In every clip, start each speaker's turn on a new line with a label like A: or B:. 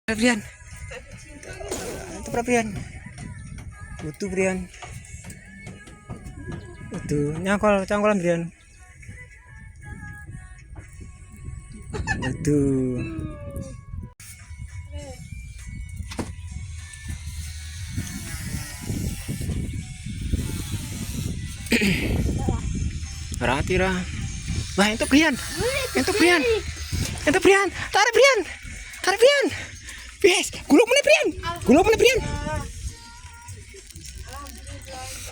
A: Brian, itu Brian, butuh Brian, butuh cangkolan Brian, butuh. Berarti lah. Wah, itu Brian, tarik Brian. Yes, gulung mana Brian?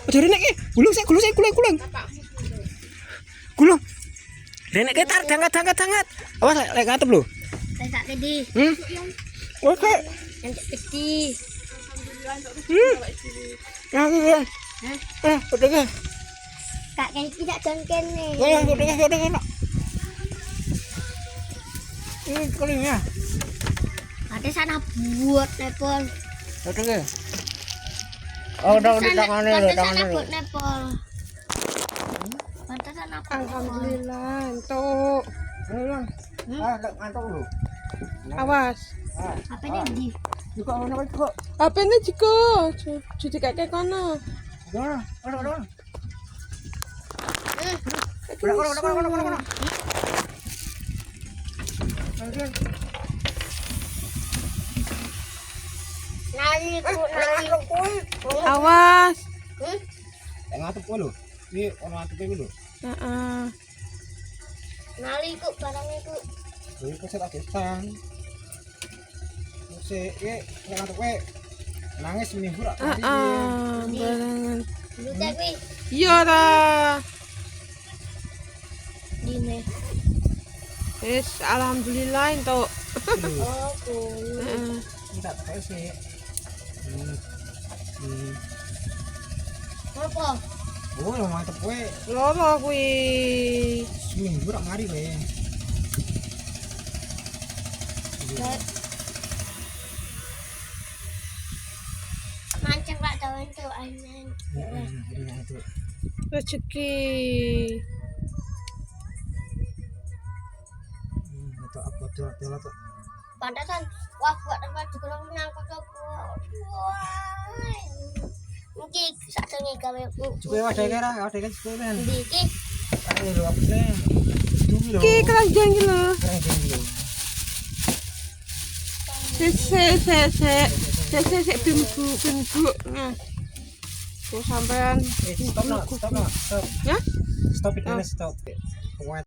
A: Jadi nek gulung saya. Gulung. Renek ketar hangat. Awas lek ngatep lho.
B: Sak gede.
A: Oke.
B: Yang gede.
A: Udah.
B: Kak kayak tidak jangken nih.
A: Udah. Ini kelingnya.
B: Ada sana buat nepal.
A: Udah. Oh, udah tangannya.
B: Buat nepal. Pantasan aku.
C: Alhamdulillah, entuk.
A: Ngantuk lu.
C: Awas.
B: Apa ini di?
A: Juga ono kok.
C: Apa ini Jiko? Jadi kayak kono.
A: Udah.
B: Nali.
C: Awas.
A: Ngatep kok lho. Ini ono ngatepe lho.
C: Heeh.
B: Nali ku barang itu.
A: Ini kok tak gesang. Sik, nek ngatep kowe nangis seminggu rak.
C: Barengan.
B: Lu tapi
C: Iya ta.
B: dine.
C: Wis alhamdulillah entuk.
B: Oh, cool.
C: Heeh.
A: Minta tak sik.
B: Apa?
A: Oh, yang ngatep kowe
C: Loro kuwi.
A: seminggu rak mari kowe.
B: Mancing Pak Dawan tuh anen.
A: Heeh, itu.
C: Rezeki.
A: Itu apa tuh?
B: Pantasan wah buat apa dikurang nyangkut aku. Mungkin sakjane gawe
A: Cukup wadah kira, wadah kan cukup kan.
B: iki
A: Ayo lho apa sih? Dumi lho.
C: Ki keranjang iki lho.
A: Keranjang lho.
C: Sik bimbu. Nah. Tuh sampean
A: Stop.
C: ya?
A: Stop it, stop.